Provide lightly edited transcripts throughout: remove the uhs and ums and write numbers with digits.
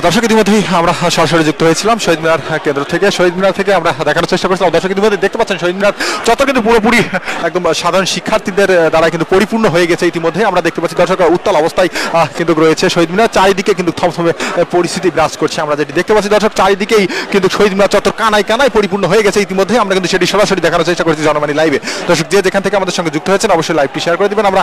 দর্শক ইতিমধ্যেই আমরা সরাসরি যুক্ত হয়েছিলাম শহীদ মিনার কেন্দ্র থেকে। শহীদ মিনার থেকে আমরা দেখানোর চেষ্টা করছিলাম। দর্শক ইতিমধ্যে দেখতে পাচ্ছেন শহীদ মিনার চত্বর কিন্তু পুরোপুরি একদম সাধারণ শিক্ষার্থীদের দ্বারা কিন্তু পরিপূর্ণ হয়ে গেছে। ইতিমধ্যে আমরা দেখতে পাচ্ছি দর্শক উত্তাল অবস্থায় কিন্তু রয়েছে শহীদ মিনার। চারিদিকে কিন্তু থমথমে পরিস্থিতি বিরাজ করছে। আমরা যেটি দেখতে পাচ্ছি দর্শক, চারিদিকেই কিন্তু শহীদ মিনার চত্বর কানায় কানায় পরিপূর্ণ হয়ে গেছে। ইতিমধ্যে আমরা কিন্তু সেটি সরাসরি দেখানোর চেষ্টা করছি জনবাণী লাইভে। দর্শক যে যেখান থেকে আমাদের সঙ্গে যুক্ত হয়েছেন অবশ্যই লাইভটি শেয়ার করে দিবেন। আমরা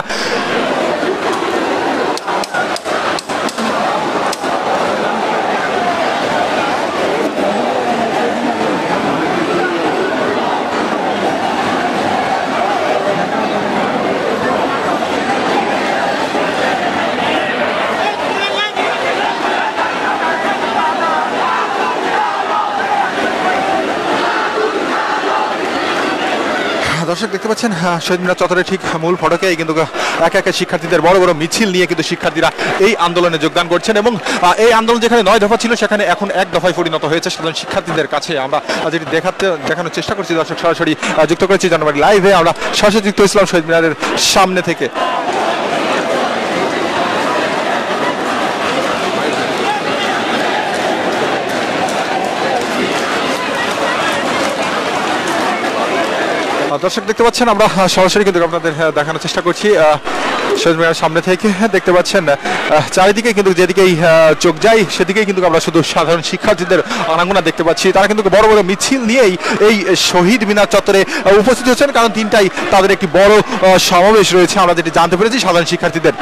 দর্শক দেখতে পাচ্ছেন শহীদ মিনার চত্বরের ঠিক মূল ফটকে কিন্তু একে একে শিক্ষার্থীদের বড় বড় মিছিল নিয়ে কিন্তু শিক্ষার্থীরা এই আন্দোলনে যোগদান করছেন এবং এই আন্দোলন যেখানে 9 দফা ছিল সেখানে এখন 1 দফায় পরিণত হয়েছে সাধারণ শিক্ষার্থীদের কাছে। আমরা যেটি দেখানোর চেষ্টা করছি দর্শক, সরাসরি যুক্ত করেছি জনবাণী লাইভে। আমরা সরাসরি যুক্ত হয়েছিলাম শহীদ মিনারের সামনে থেকে। দর্শক দেখতে পাচ্ছেন আমরা সরাসরি কিন্তু আপনাদের দেখানোর চেষ্টা করছি শহীদ মিনারের সামনে থেকে। দেখতে পাচ্ছেন চারিদিকে কিন্তু যেদিকেই চোখ যায় সেদিকেই কিন্তু আমরা শুধু সাধারণ শিক্ষার্থীদের আনাগোনা দেখতে পাচ্ছি। তারা কিন্তু বড় বড় মিছিল নিয়েই এই শহীদ মিনার চত্বরে উপস্থিত হচ্ছেন, কারণ তিনটাই তাদের একটি বড় সমাবেশ রয়েছে আমরা যেটি জানতে পেরেছি সাধারণ শিক্ষার্থীদের।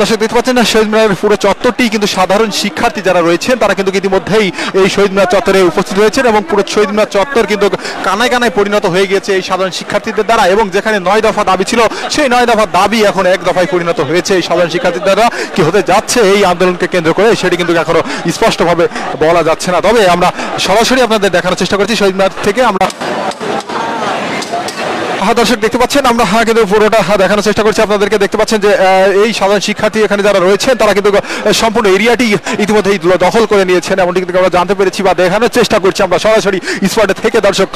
দর্শক দেখতে পাচ্ছেন না শহীদ মিনারের পুরো চত্বরটি কিন্তু সাধারণ শিক্ষার্থী যারা রয়েছেন তারা কিন্তু ইতিমধ্যেই এই শহীদ মিনার চত্বরে উপস্থিত হয়েছেন এবং পুরো শহীদ মিনার চত্বর কিন্তু কানায় কানায় পরিণত হয়ে গিয়েছে এই সাধারণ শিক্ষার্থীদের দ্বারা। এবং যেখানে 9 দফা দাবি ছিল সেই 9 দফা দাবি এখন 1 দফায় পরিণত হয়েছে এই সাধারণ শিক্ষার্থীদের দ্বারা। কি হতে যাচ্ছে এই আন্দোলনকে কেন্দ্র করে সেটি কিন্তু এখনো স্পষ্টভাবে বলা যাচ্ছে না। তবে আমরা সরাসরি আপনাদের দেখানোর চেষ্টা করছি শহীদ মিনার থেকে। আমরা দর্শক দেখতে পাচ্ছেন আমরা কিন্তু পুরোটা দেখানোর চেষ্টা করছি আপনাদেরকে। দেখতে পাচ্ছেন যে এই সাধারণ শিক্ষার্থী এখানে যারা রয়েছেন তারা কিন্তু সম্পূর্ণ এরিয়াটি ইতিমধ্যেই দখল করে নিয়েছেন এমনটি কিন্তু আমরা জানতে পেরেছি বা দেখানোর চেষ্টা করছি আমরা সরাসরি স্পটে থেকে। দর্শক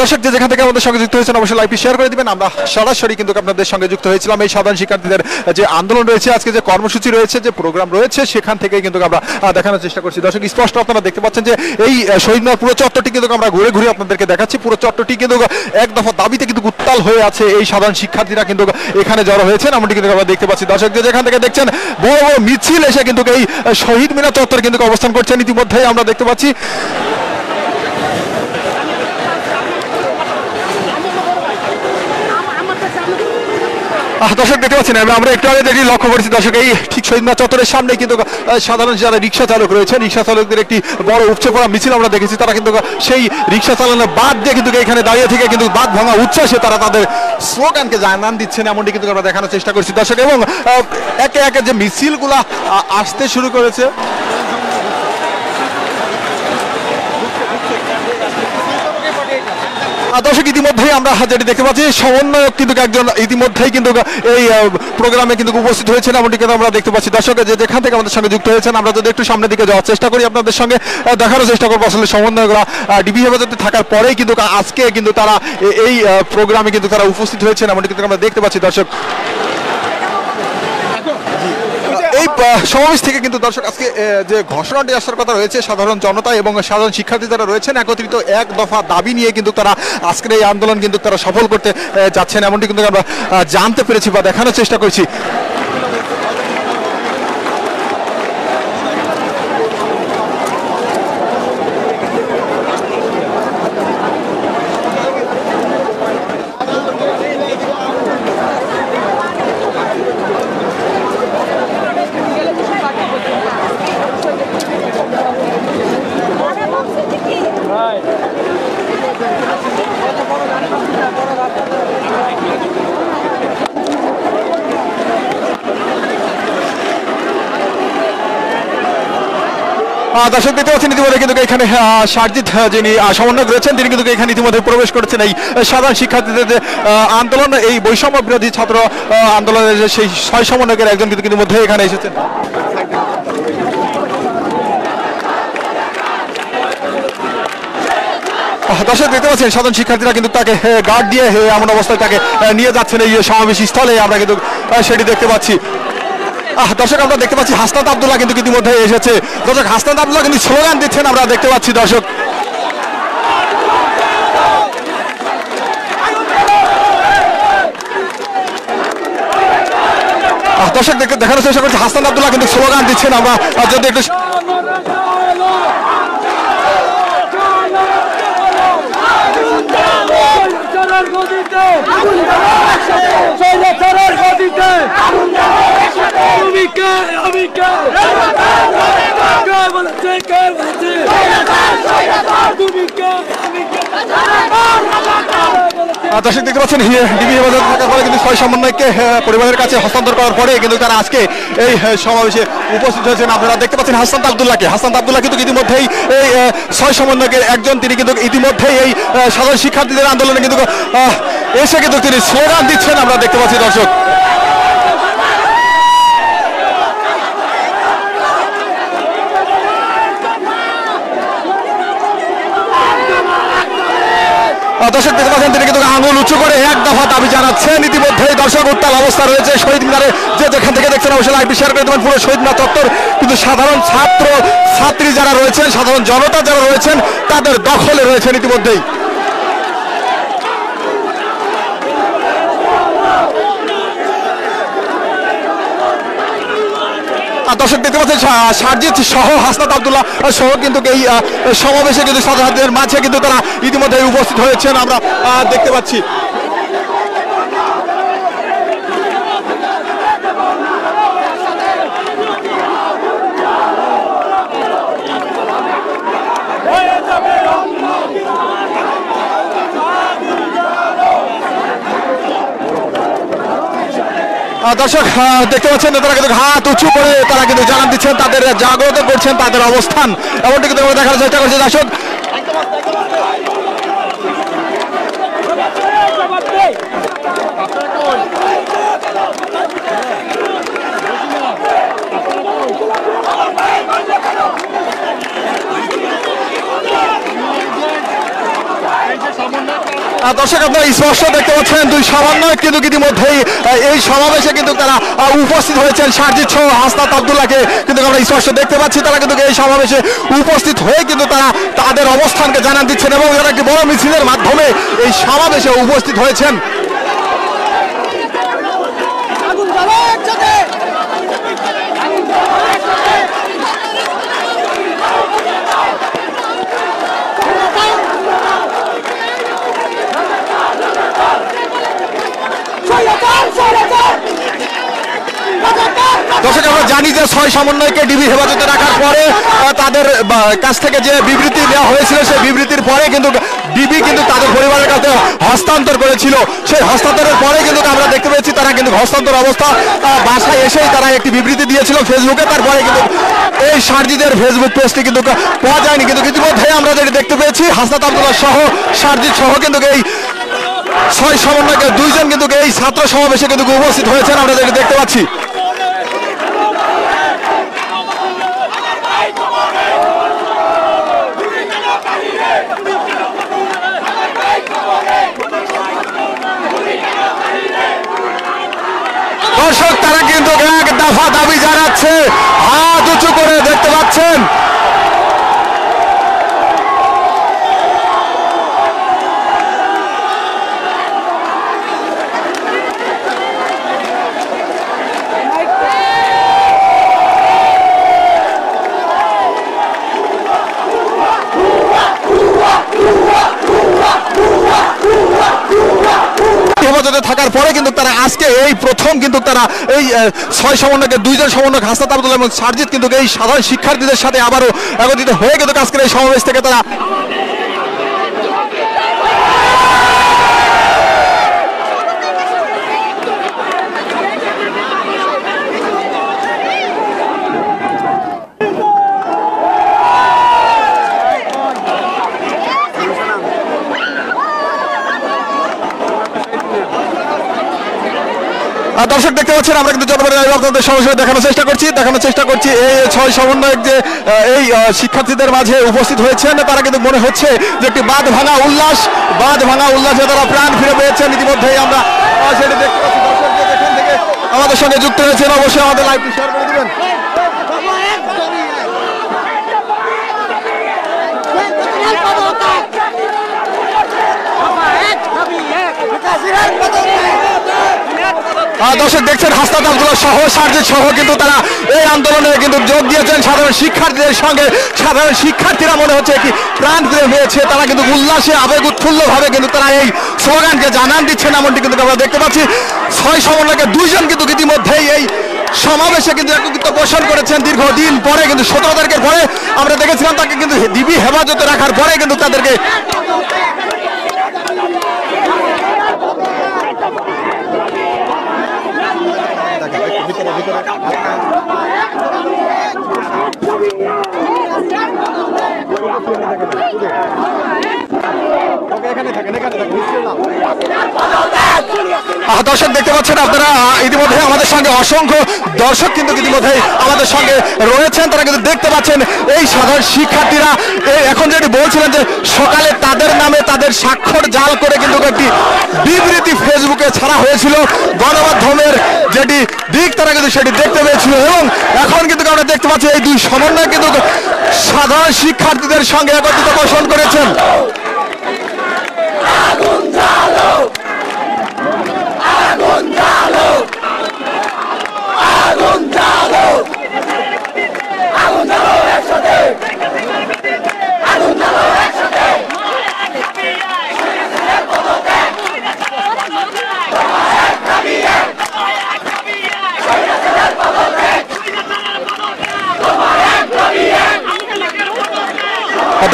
দর্শক যে যেখান থেকে আমাদের সঙ্গে যুক্ত হয়েছেন অবশ্যই লাইভটি শেয়ার করে দিবেন। আমরা সরাসরি কিন্তু আপনাদের সঙ্গে যুক্ত হয়েছিলাম এই সাধারণ শিক্ষার্থীদের যে আন্দোলন রয়েছে, আজকে যে কর্মসূচি রয়েছে, যে প্রোগ্রাম রয়েছে সেখান থেকে কিন্তু আমরা দেখানোর চেষ্টা করছি। দর্শক স্পষ্ট আপনারা দেখতে পাচ্ছেন যে এই শহীদ মিনার পুরো চত্বরটি কিন্তু আমরা ঘুরে ঘুরে আপনাদেরকে দেখাচ্ছি। পুরো চত্বরটি কিন্তু 1 দফা দাবিতে কিন্তু উত্তাল হয়ে আছে। এই সাধারণ শিক্ষার্থীরা কিন্তু এখানে জড়ো হয়েছেন এমনটি কিন্তু আমরা দেখতে পাচ্ছি। দর্শক যে যেখান থেকে দেখছেন বড় বড় মিছিল এসে কিন্তু এই শহীদ মিনার চত্বর কিন্তু অবস্থান করছেন ইতিমধ্যেই আমরা দেখতে পাচ্ছি। দর্শক দেখতে পাচ্ছেন আমরা একটু আগে যেটি লক্ষ্য করেছি দর্শক, এই ঠিক শহীদ মিনার চত্বরের সামনে কিন্তু সাধারণ যারা রিক্সা চালক রয়েছে রিক্সা চালকদের একটি বড় উপচে পড়া মিছিল আমরা দেখেছি। তারা কিন্তু সেই রিক্সা চালানোর বাদ দিয়ে কিন্তু এখানে দাঁড়িয়ে থেকে কিন্তু বাদ ভাঙা উচ্ছ্বাসে তারা তাদের স্লোগানকে জানান দিচ্ছেন এমনটি কিন্তু আমরা দেখানোর চেষ্টা করছি দর্শক। এবং একে একে যে মিছিলগুলা আসতে শুরু করেছে দর্শক ইতিমধ্যেই আমরা যেটি দেখতে পাচ্ছি সমন্বয়ক কিন্তু একজন ইতিমধ্যেই কিন্তু এই প্রোগ্রামে কিন্তু উপস্থিত হয়েছেন এমনটি কিন্তু আমরা দেখতে পাচ্ছি। দর্শক যে যেখান থেকে আমাদের সঙ্গে যুক্ত হয়েছেন আমরা যদি একটু সামনের দিকে যাওয়ার চেষ্টা করি আপনাদের সঙ্গে দেখানোর চেষ্টা করবো আসলে সমন্বয়করা ডিবি হেফাজতে থাকার পরেই কিন্তু আজকে কিন্তু তারা এই প্রোগ্রামে কিন্তু তারা উপস্থিত হয়েছেন এমনটি কিন্তু আমরা দেখতে পাচ্ছি দর্শক। এই সমাবেশ থেকে কিন্তু দর্শক আজকে যে ঘোষণাটি আসার কথা রয়েছে সাধারণ জনতা এবং সাধারণ শিক্ষার্থী যারা রয়েছেন একত্রিত 1 দফা দাবি নিয়ে কিন্তু তারা আজকের এই আন্দোলন কিন্তু তারা সফল করতে যাচ্ছেন এমনটি কিন্তু আমরা জানতে পেরেছি বা দেখানোর চেষ্টা করছি। দর্শক দেখতে পাচ্ছেন ইতিমধ্যে কিন্তু এখানে সারজিৎ যিনি সমন্বয়ক রয়েছেন তিনি কিন্তু এখানে ইতিমধ্যে প্রবেশ করেছেন এই সাধারণ শিক্ষার্থীদের যে আন্দোলন এই বৈষম্য বিরোধী ছাত্র আন্দোলনের যে সেই 6 সমন্বয়কের একজন কিন্তু ইতিমধ্যে এখানে এসেছেন। দর্শক দেখতে পাচ্ছেন সাধারণ শিক্ষার্থীরা কিন্তু তাকে গার্ড দিয়ে এমন অবস্থায় তাকে নিয়ে যাচ্ছেন এই সমাবেশ স্থলে আমরা কিন্তু সেটি দেখতে পাচ্ছি। দর্শক আমরা দেখতে পাচ্ছি হাসনাত আব্দুল্লাহ কিন্তু ইতিমধ্যে এসেছে। দর্শক হাসনাত আব্দুল্লাহ কিন্তু স্লোগান দিচ্ছেন আমরা দেখতে পাচ্ছি। দর্শক দর্শক দেখানোর চেষ্টা করছি হাসনাত আব্দুল্লাহ কিন্তু স্লোগান দিচ্ছেন আমরা যদি একটু দর্শক দেখতে পাচ্ছেন ডিবি হেফাজতে থাকার পরে কিন্তু 6 সমন্বয়ককে পরিবারের কাছে হস্তান্তর করার পরে কিন্তু তারা আজকে এই সমাবেশে উপস্থিত হয়েছেন। আপনারা দেখতে পাচ্ছেন হাসনাত আব্দুল্লাহ কিন্তু ইতিমধ্যেই এই 6 সমন্বয়কের একজন। তিনি কিন্তু ইতিমধ্যেই এই সাধারণ শিক্ষার্থীদের আন্দোলনে কিন্তু এসে কিন্তু তিনি স্লোগান দিচ্ছেন আমরা দেখতে পাচ্ছি। দর্শক দর্শক দেখতে পাচ্ছেন তিনি কিন্তু আঙুল উঁচু করে এক দফা দাবি জানাচ্ছেন। ইতিমধ্যে দর্শক উত্তাল অবস্থা রয়েছে শহীদ মিনারে। যে যেখান থেকে দেখছেন অবশ্যই লাইভ শেয়ার করে দেবেন। পুরো শহীদ মিনার চত্বর কিন্তু সাধারণ ছাত্রী যারা রয়েছেন, সাধারণ জনতা যারা রয়েছেন তাদের দখলে রয়েছেন ইতিমধ্যেই। দর্শক দেখতে পাচ্ছেন সারজিৎ সহ হাসনাত আব্দুল্লাহ সহ কিন্তু এই সমাবেশে কিন্তু ছাত্রছাত্রীদের মাঝে কিন্তু তারা ইতিমধ্যে উপস্থিত হয়েছেন আমরা দেখতে পাচ্ছি। দর্শক দেখতে পাচ্ছেন তারা কিন্তু হাত উঁচু করে তারা কিন্তু জানান দিচ্ছেন, তাদের জাগ্রত করছেন তাদের অবস্থান, এমনটি কিন্তু দেখার চেষ্টা করছে। দর্শক দর্শক আপনারা স্পষ্ট দেখতে পাচ্ছেন 2 সমন্বয়ক কিন্তু ইতিমধ্যেই এই সমাবেশে কিন্তু তারা উপস্থিত হয়েছেন। সারজিৎ সহ হাসনাত আব্দুল্লাহকে কিন্তু আমরা স্পষ্ট দেখতে পাচ্ছি তারা কিন্তু এই সমাবেশে উপস্থিত হয়ে কিন্তু তারা তাদের অবস্থানকে জানান দিচ্ছেন এবং তারা একটি বড় মিছিলের মাধ্যমে এই সমাবেশে উপস্থিত হয়েছেন। দর্শক আমরা জানি যে 6 সমন্বয়কে ডিবি হেফাজতে রাখার পরে তাদের কাছ থেকে যে বিবৃতি দেওয়া হয়েছিল সেই বিবৃতির পরে কিন্তু ডিবি কিন্তু তাদের পরিবারের কাছে হস্তান্তর করেছিল। সেই হস্তান্তরের পরে কিন্তু আমরা দেখতে পেয়েছি তারা কিন্তু হস্তান্তর অবস্থা বাসায় এসেই তারা একটি বিবৃতি দিয়েছিল ফেসবুকে। তারপরে কিন্তু এই সারজিদের ফেসবুক পেজটি কিন্তু পাওয়া যায়নি। কিন্তু ইতিমধ্যে আমরা যেটি দেখতে পেয়েছি হাসনাত আব্দুল্লাহ সহ সারজিদ সহ কিন্তু এই 6 সমন্বয়কের 2 জন কিন্তু এই ছাত্র সমাবেশে কিন্তু উপস্থিত হয়েছেন আমরা যেটি দেখতে পাচ্ছি। দর্শক তারা কিন্তু এক দফা দাবি জানাচ্ছে, হাত উঁচু করে দেখতে পাচ্ছেন। থাকার পরে কিন্তু তারা আজকে এই প্রথম কিন্তু তারা এই 6 সমন্বয়কের 2 জন সমন্বয়ক হাসনাত আব্দুল্লাহ এবং সারজিৎ কিন্তু এই সাধারণ শিক্ষার্থীদের সাথে আবারও একত্রিত হয়ে কিন্তু আজকের এই সমাবেশ থেকে তারা দর্শক দেখতে পাচ্ছেন আমরা কিন্তু যতবার আপনাদের সরাসরি দেখানোর চেষ্টা করছি এই 6 সমন্বয়ক যে এই শিক্ষার্থীদের মাঝে উপস্থিত হয়েছেন তারা কিন্তু মনে হচ্ছে যে একটি বাঁধ ভাঙা উল্লাসে তারা প্রাণ ফিরে পেয়েছেন। ইতিমধ্যেই আমরা সেটা দেখতে পাচ্ছি। দর্শক যে এখান থেকে আমাদের সঙ্গে যুক্ত হয়েছেন অবশ্যই আমাদের লাইভটি শেয়ার করে দিবেন। দর্শক দেখছেন হাসনাত আব্দুল্লাহ সহ সার্জিদ সহ কিন্তু তারা এই আন্দোলনে কিন্তু যোগ দিয়েছেন সাধারণ শিক্ষার্থীদের সঙ্গে। সাধারণ শিক্ষার্থীরা মনে হচ্ছে কি প্রাণ ফিরে পেয়েছে, তারা কিন্তু উল্লাসে আবেগ উৎফুল্ল ভাবে কিন্তু তারা এই স্লোগানকে জানান দিচ্ছেন এমনটি কিন্তু আমরা দেখতে পাচ্ছি। 6 সমন্বয়কের 2 জন কিন্তু ইতিমধ্যেই এই সমাবেশে কিন্তু একত্রিত পোষণ করেছেন দীর্ঘদিন পরে। কিন্তু 17 তারিখের পরে আমরা দেখেছিলাম তাকে কিন্তু ডিবি হেফাজতে রাখার পরে কিন্তু তাদেরকে দর্শক দেখতে পাচ্ছেন আপনারা ইতিমধ্যে আমাদের সঙ্গে অসংখ্য দর্শক কিন্তু ইতিমধ্যে আমাদের সঙ্গে রয়েছেন। তারা কিন্তু দেখতে পাচ্ছেন এই সাধারণ শিক্ষার্থীরা এখন যেটি বলছিলেন যে সকালে তাদের নামে তাদের স্বাক্ষর জাল করে কিন্তু একটি বিবৃতি ফেসবুকে ছাড়া হয়েছিল, গণমাধ্যমের যেটি দিক তারা কিন্তু সেটি দেখতে পেয়েছিল এবং এখন কিন্তু আমরা দেখতে পাচ্ছি এই 2 সমন্বয় কিন্তু সাধারণ শিক্ষার্থীদের সঙ্গে একত্রিত পোষণ করেছেন।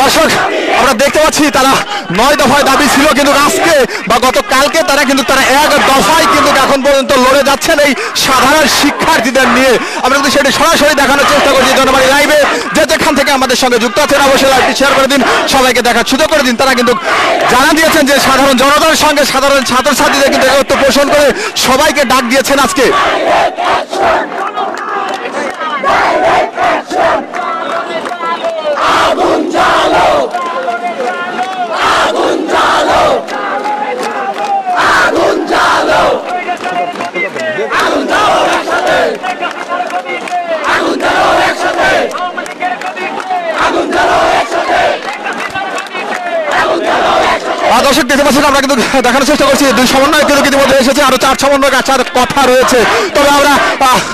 দর্শক আমরা দেখতে পাচ্ছি তারা 9 দফায় দাবি ছিল কিন্তু আজকে বা গতকালকে তারা এক দফায় কিন্তু এখন পর্যন্ত লড়ে যাচ্ছেন এই সাধারণ শিক্ষার্থীদের নিয়ে। আমরা কিন্তু সেটি সরাসরি দেখানোর চেষ্টা করছি জনবাণী লাইভে। যেখান থেকে আমাদের সঙ্গে যুক্ত আছেন অবশ্যই লাইভটি শেয়ার করে দিন, সবাইকে দেখার সুযোগ করে দিন। তারা কিন্তু জানান দিয়েছেন যে সাধারণ জনতার সঙ্গে সাধারণ ছাত্রছাত্রীদের কিন্তু একত্র পোষণ করে সবাইকে ডাক দিয়েছেন আজকে। দর্শক দেখতে পাচ্ছেন আমরা কিন্তু দেখানোর চেষ্টা করছি 2 সমন্বয় কিন্তু ইতিমধ্যে এসেছে, আরো 4 সমন্বয়ক আসার কথা রয়েছে। তবে আমরা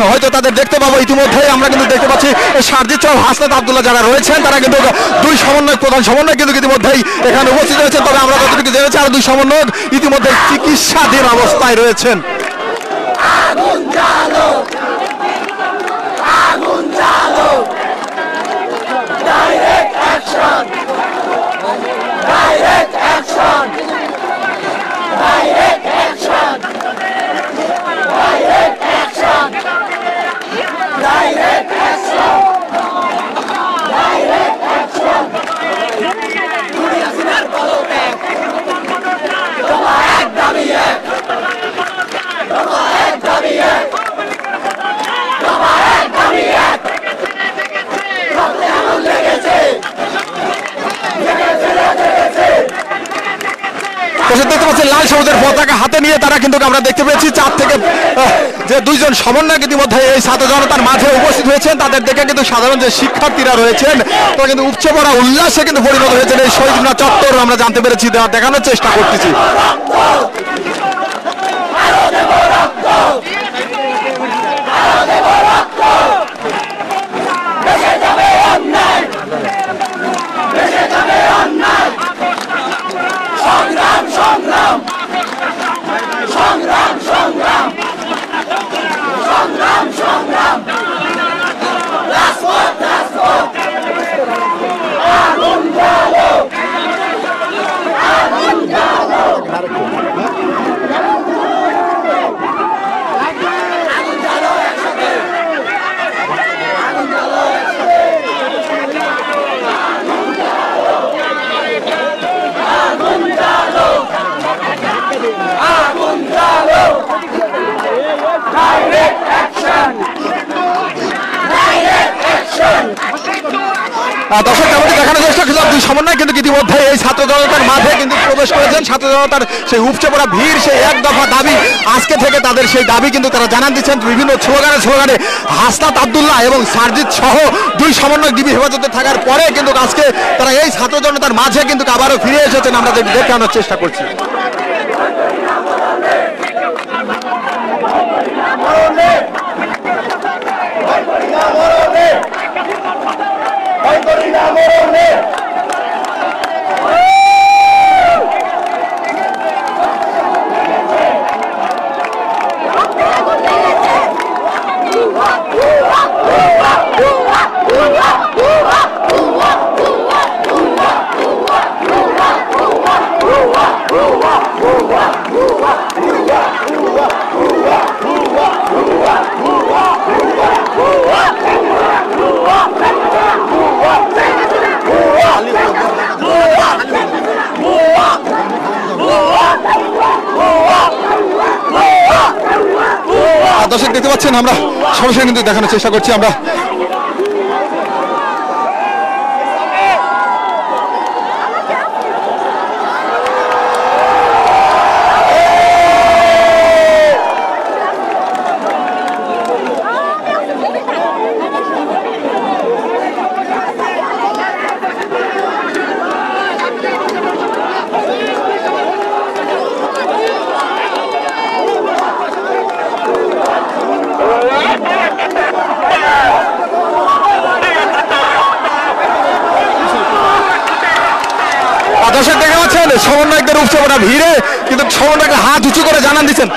হয়তো তাদের দেখতে পাবো। ইতিমধ্যেই আমরা কিন্তু দেখতে পাচ্ছি সার্জিদ সহ হাসনাত আব্দুল্লাহ যারা রয়েছেন তারা কিন্তু 2 সমন্বয় প্রধান সমন্বয় কিন্তু ইতিমধ্যেই এখানে উপস্থিত হয়েছেন। তবে আমরা যতটুকু জেনেছি আরো 2 সমন্বয়ক ইতিমধ্যে চিকিৎসাধীন অবস্থায় রয়েছেন। দেখতে পাচ্ছেন লাল সবুজের পতাকা হাতে নিয়ে তারা কিন্তু আমরা দেখতে পেয়েছি 4 থেকে যে 2 জন সমন্বয়ক ইতিমধ্যে এই ছাত্র জনতার মাঝে উপস্থিত হয়েছেন। তাদের দেখে কিন্তু সাধারণ যে শিক্ষার্থীরা রয়েছেন তারা কিন্তু উপচে পড়া উল্লাসে কিন্তু পরিণত হয়েছেন এই শহীদ মিনার চত্বর আমরা জানতে পেরেছি, দেখানোর চেষ্টা করতেছি। দর্শক যেমনটি দেখানোর চেষ্টা করছিলাম, দুই সমন্বয় কিন্তু ইতিমধ্যে এই ছাত্র জনতার মাঝে কিন্তু প্রবেশ করেছেন। ছাত্র জনতার সেই উপচে পড়া ভিড়, সেই এক দফা দাবি, আজকে থেকে তাদের সেই দাবি কিন্তু তারা জানান দিচ্ছেন বিভিন্ন স্লোগানে। হাসনাত আব্দুল্লাহ এবং সারজিৎ সহ দুই সমন্বয় ডিবি হেফাজতে থাকার পরে কিন্তু আজকে তারা এই ছাত্র জনতার মাঝে কিন্তু আবারও ফিরে এসেছেন, আমরা দেখানোর চেষ্টা করছি। দর্শক দেখতে পাচ্ছেন, আমরা সরাসরি কিন্তু দেখানোর চেষ্টা করছি। আমরা দর্শক দেখতে পাচ্ছেন সমন্বয়কদের উপচে পড়া ভিড়ে কিন্তু সমন্বয়করা হাত উঁচু করে জানান দিচ্ছেন।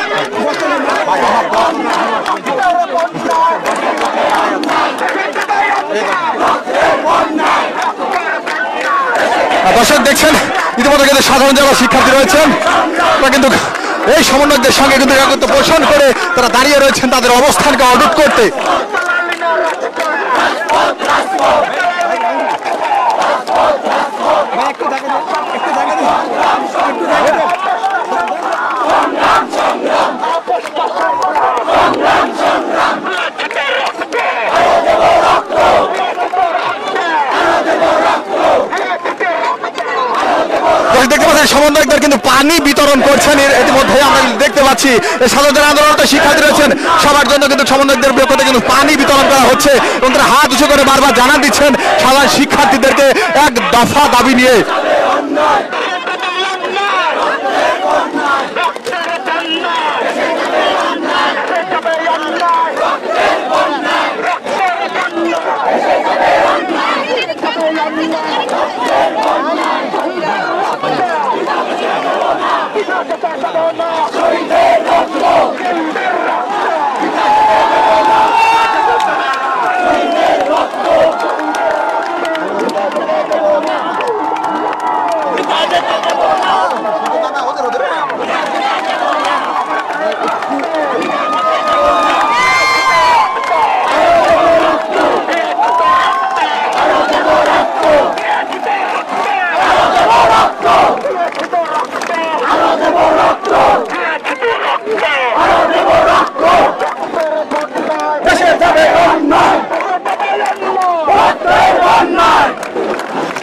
দর্শক দেখছেন ইতিমধ্যে কিন্তু সাধারণ যারা শিক্ষার্থী রয়েছেন তারা কিন্তু এই সমন্বয়কদের সঙ্গে কিন্তু একত্র পোষণ করে তারা দাঁড়িয়ে রয়েছেন তাদের অবস্থানকে অটুট করতে। দেখতে পাচ্ছেন সমন্বয়কদের কিন্তু পানি বিতরণ করছেন। ইতিমধ্যে আমরা দেখতে পাচ্ছি ছাত্রদের আন্দোলনটা শিক্ষার্থী রয়েছেন সবার জন্য কিন্তু সমন্বয়কদের পক্ষ থেকে কিন্তু পানি বিতরণ করা হচ্ছে এবং তারা হাত উঁচু করে বারবার জানান দিচ্ছেন সাধারণ শিক্ষার্থীদেরকে এক দফা দাবি নিয়ে।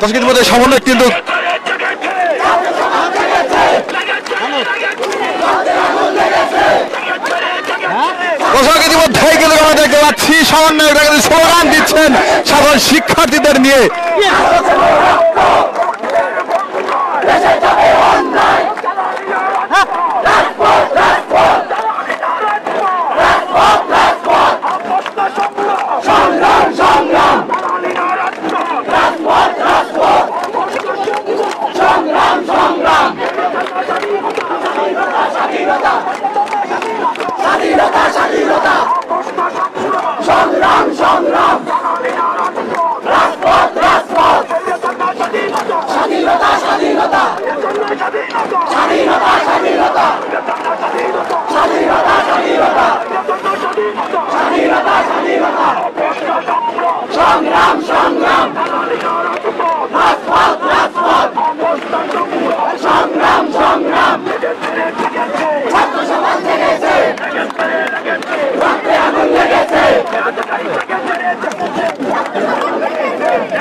দর্শকের মধ্যে সমন্বয় কিন্তু দর্শক ইতিমধ্যেই কিন্তু আমরা দেখতে পাচ্ছি সমন্বয়করা কিন্তু স্লোগান দিচ্ছেন সাধারণ শিক্ষার্থীদের নিয়ে।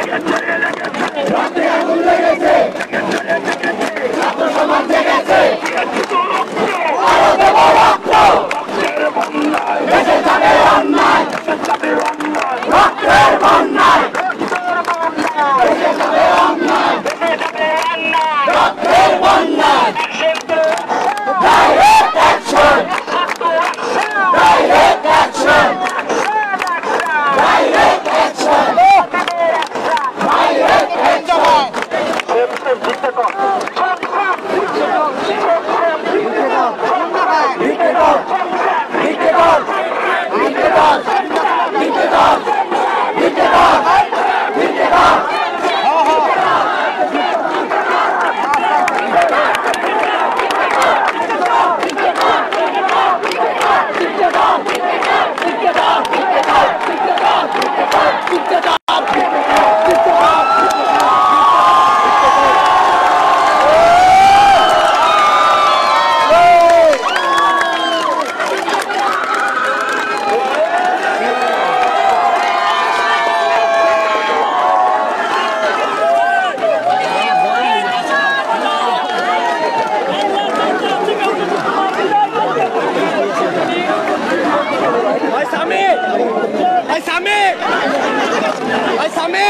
Get সামনে ভাই সামনে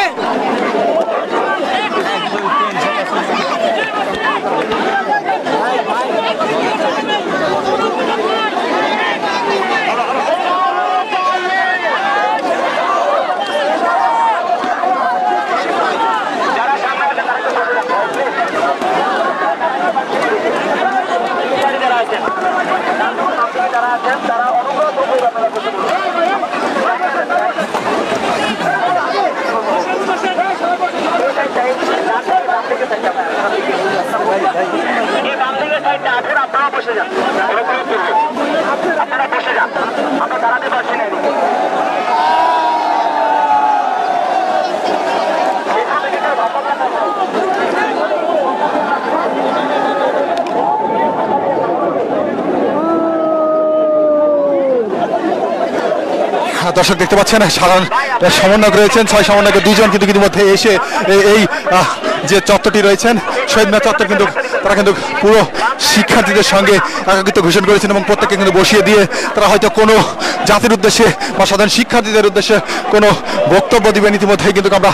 আপনারা বসে যান, আপনারা বসে যান, আমরা দাঁড়াতে পারছি না। দর্শক দেখতে পাচ্ছেন সাধারণ সমন্বয়ক রয়েছেন, 6 সমন্বয়কের 2 জন কিন্তু ইতিমধ্যে এসে এই যে চত্বরটি রয়েছেন শহীদ মিনার চত্বর কিন্তু তারা কিন্তু পুরো শিক্ষার্থীদের সঙ্গে একাকিত্ব ঘোষণা করেছেন এবং প্রত্যেককে কিন্তু বসিয়ে দিয়ে তারা হয়তো কোনো জাতির উদ্দেশ্যে বা সাধারণ শিক্ষার্থীদের উদ্দেশ্যে কোনো বক্তব্য দিবেন। ইতিমধ্যেই কিন্তু আমরা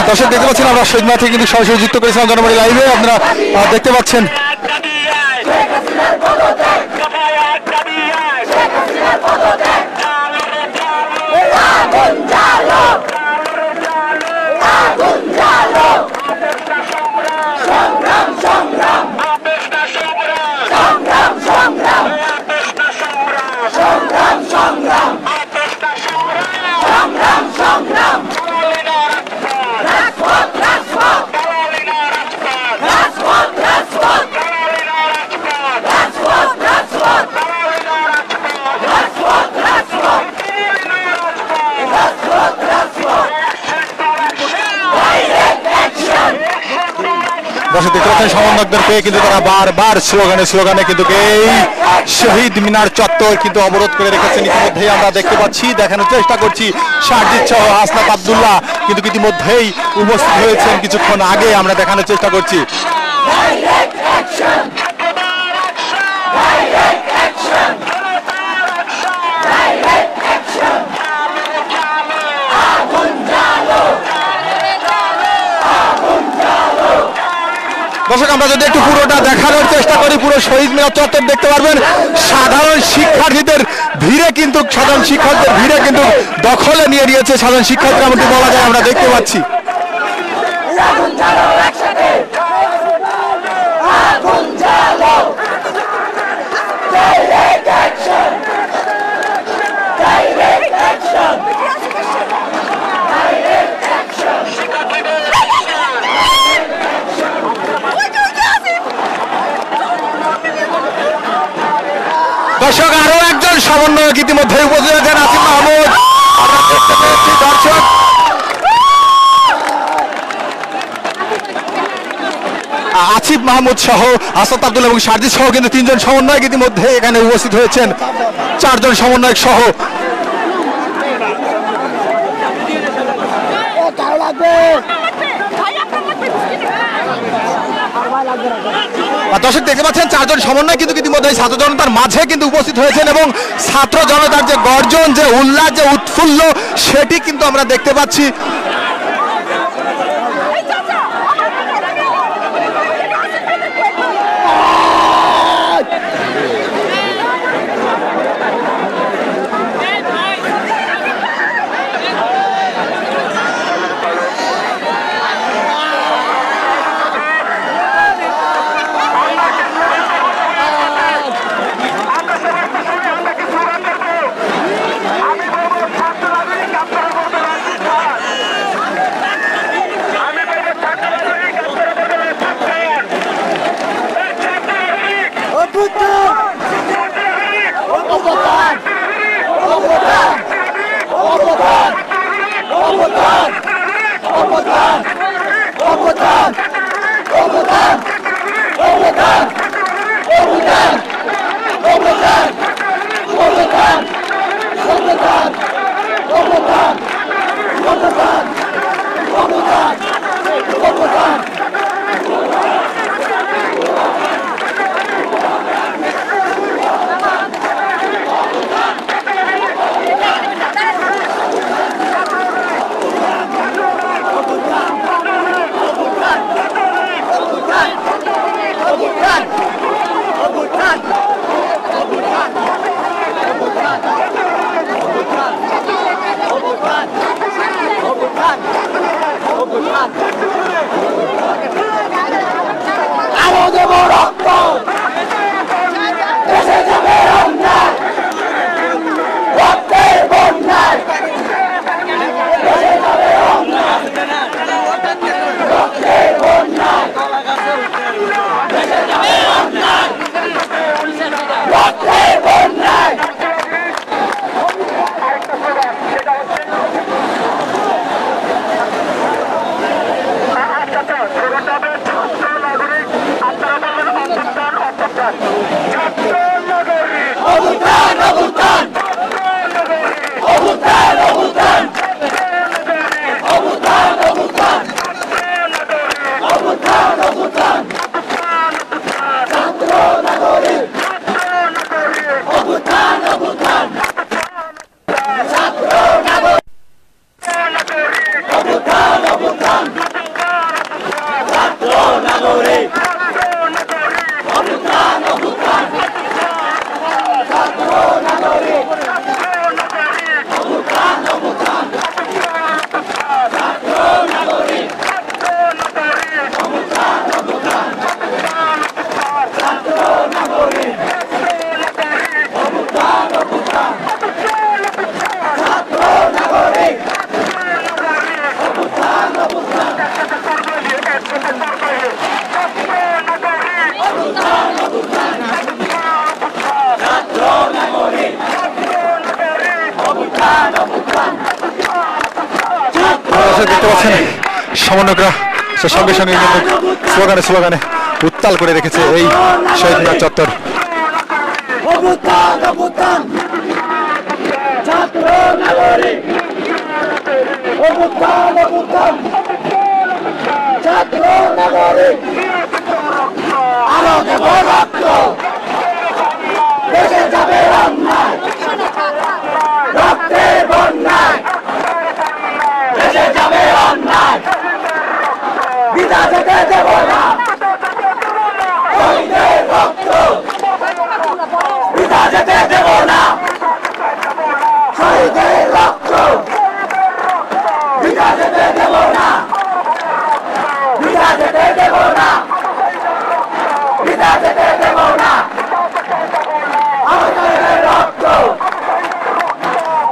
দর্শক দেখতে পাচ্ছেন আমরা শহীদ মাঠে কিন্তু সরাসরি যুক্ত করেছিলাম জনবাড়ি লাইভে আপনারা দেখতে পাচ্ছেন। দর্শক দেখতে পাচ্ছেন সমন্বয়কদের পেয়ে কিন্তু তারা বারবার স্লোগানে কিন্তু এই শহীদ মিনার চত্বর কিন্তু অবরোধ করে রেখেছেন। ইতিমধ্যেই আমরা দেখতে পাচ্ছি, দেখানোর চেষ্টা করছি সারজিৎ সহ হাসনাত আব্দুল্লাহ কিন্তু ইতিমধ্যেই উপস্থিত হয়েছেন। কিছুক্ষণ আগে আমরা দেখানোর চেষ্টা করছি। দর্শক আমরা যদি একটু পুরোটা দেখানোর চেষ্টা করি, পুরো শহীদ মিনার চত্বর দেখতে পারবেন সাধারণ শিক্ষার্থীদের ভিড়ে কিন্তু দখলে নিয়ে নিয়েছে সাধারণ শিক্ষার্থীরা এমনটি বলা যায় আমরা দেখতে পাচ্ছি। দর্শক আরো একজন সমন্বয়ক ইতিমধ্যে উপস্থিত আছেন, আসিফ মাহমুদ। দর্শক আসিফ মাহমুদ সহ হাসনাত আব্দুল্লাহ এবং সারজিৎ সহ কিন্তু তিনজন সমন্বয়ক ইতিমধ্যে এখানে উপস্থিত হয়েছেন, চারজন সমন্বয়ক সহ। দর্শক দেখতে পাচ্ছেন চারজন সমন্বয় কিন্তু ইতিমধ্যে ছাত্র জনতার মাঝে কিন্তু উপস্থিত হয়েছেন এবং ছাত্র জনতার যে গর্জন, যে উল্লাস, যে উৎফুল্ল সেটি কিন্তু আমরা দেখতে পাচ্ছি। দর্শক দেখতে পাচ্ছেন সমন্বয়করা সঙ্গে সঙ্গে কিন্তু স্লোগানে উত্তাল করে রেখেছে এই শহীদ মিনার চত্বর। ছাত্র নাগরিক ছাত্র নাগরিক আরো দেব রক্ত দেশে যাবে অন্যায় রক্তের বন্যায় দেশে যাবে অন্যায় বিনা যেতে দেব না শহীদের রক্ত বিনা যেতে দেব না শহীদের রক্ত বিনা যেতে দেব না বিনা যেতে দেব না বিনা যেতে দেব না আমাদের রক্ত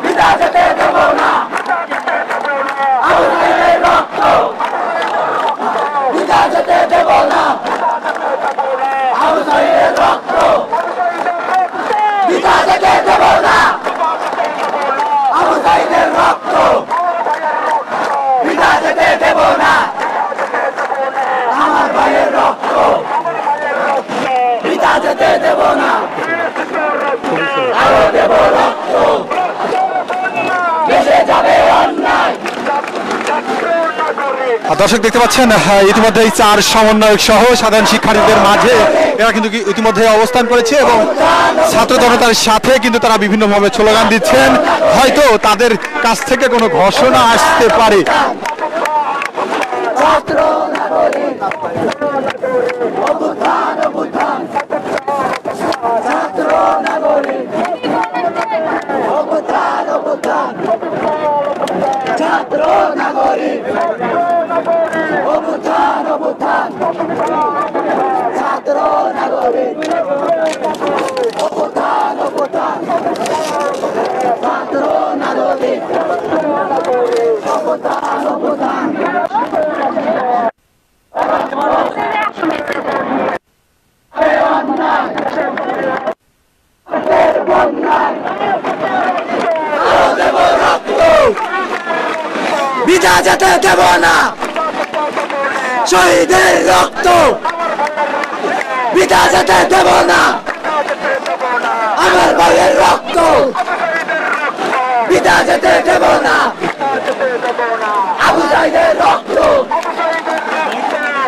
বিনা যেতে দেব না আমাদের রক্ত বিনা যেতে দেব না আমাদের রক্ত বিনা যেতে দেব না আমাদের রক্ত বিনা যেতে দেব না আমার ভাইয়ের রক্ত বিনা যেতে দেব না আরো দেব রক্ত দেশে যাবে অন্যায়। দর্শক দেখতে পাচ্ছেন ইতিমধ্যে এই 4 সমন্বয়ক সহ সাধারণ শিক্ষার্থীদের মাঝে এরা কিন্তু ইতিমধ্যে অবস্থান করেছে এবং ছাত্র জনতার সাথে কিন্তু তারা বিভিন্নভাবে স্লোগান দিচ্ছেন। হয়তো তাদের কাছ থেকে কোনো ঘোষণা আসতে পারে। ছাত্র নাগরিক অবুধান অবুধান ছাত্র নাগরিক অবুধান অবুধান ছাত্র নাগরিক অবুধান অবুধান ছাত্র নাগরিক অবুধান অবুধান ছাত্র নাগরিক অবুধান অবুধান বিনা যেতে দেব না শহীদের রক্ত বিনা যেতে দেব না আমার ভাইয়ের রক্ত বিনা যেতে দেব না আবু সাইদের রক্ত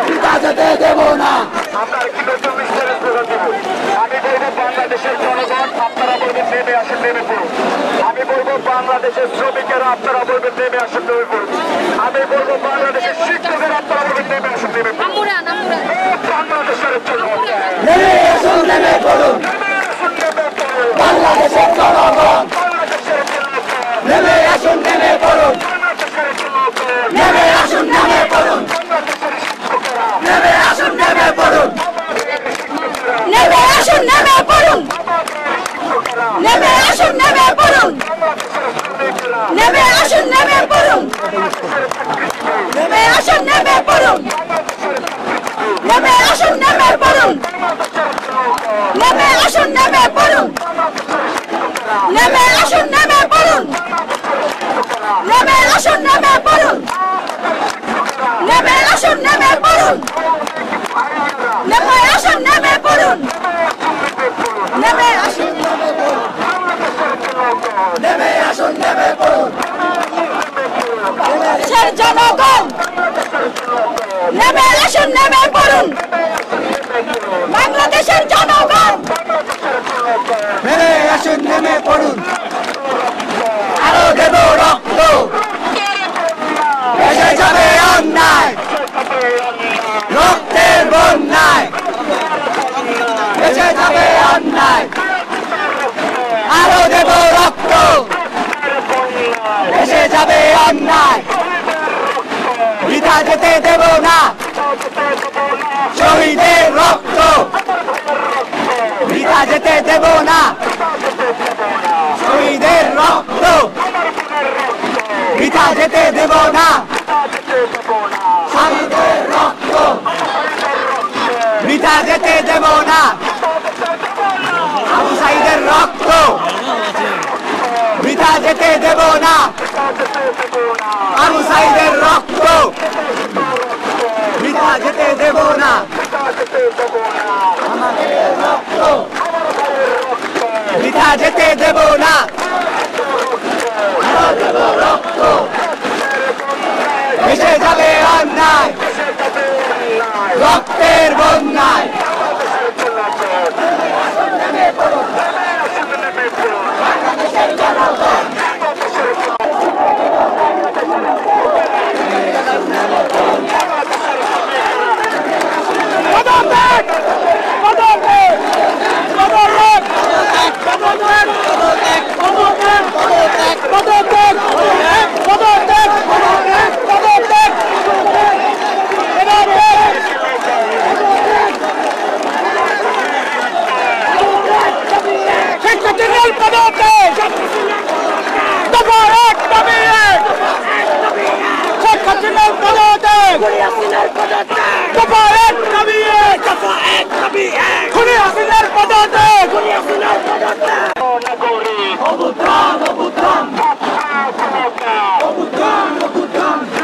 বিনা যেতে দেব না। বাংলাদেশের জনগণ আপনারা বলবেন নেমে আসেন নেমে পড়ুন। আমি বলবো বাংলাদেশের শ্রমিকেরা আপনারা বলবেন নেমে আসেন নেমে পড়ুন। আমি বলবো বাংলাদেশের শিক্ষকেরা আপনারা বলবেন নেমে আসেন নেমে পড়ুন। বাংলাদেশের জন্য নেমে আসুন নেমে পড়ুন বাংলাদেশের জনগণ নেমে আসুন নেমে পড়ুন নেমে আসুন নেমে পড়ুন নেমে আসুন নেমে পড়ুন নেমে আসুন নেমে পড়ুন নেমে আসুন নেমে পড়ুন নেমে আসুন নেমে পড়ুন নেমে আসুন নেমে পড়ুন নেমে আসুন নেমে পড়ুন নেমে আসুন নেমে পড়ুন নেমে আসুন নেমে পড়ুন নেমে আসুন নেমে পড়ুন নেমে আসুন নেমে পড়ুন নেমে আসুন নেমে পড়ুন নেমে আসুন নেমে আসুন নেমে পড়ুন দেশের জনগণ নেমে আসুন নেমে পড়ুন বাংলাদেশের জনগণ নেমে আসুন নেমে পড়ুন আরো দেব রক্ত দেশে যাবে অন্যায় রক্তের বন্যায় দেশে যাবে অন্যায় আরো দেব রক্ত দেশে যাবে অন্যায় বিনা যেতে দেব না শহীদের রক্ত বিনা যেতে দেব না শহীদের রক্ত বিনা যেতে দেব না শহীদের রক্ত বিনা যেতে দেব না আবু সাইদের রক্ত বিনা যেতে দেব না। আবু সাইদের রক্ত বৃথা যেতে দেব না, আমাদের রক্ত বৃথা যেতে দেব না, দেব রক্ত মিশে যাবে অন্যায় রক্তের বন্যায়। অবুদ্রাম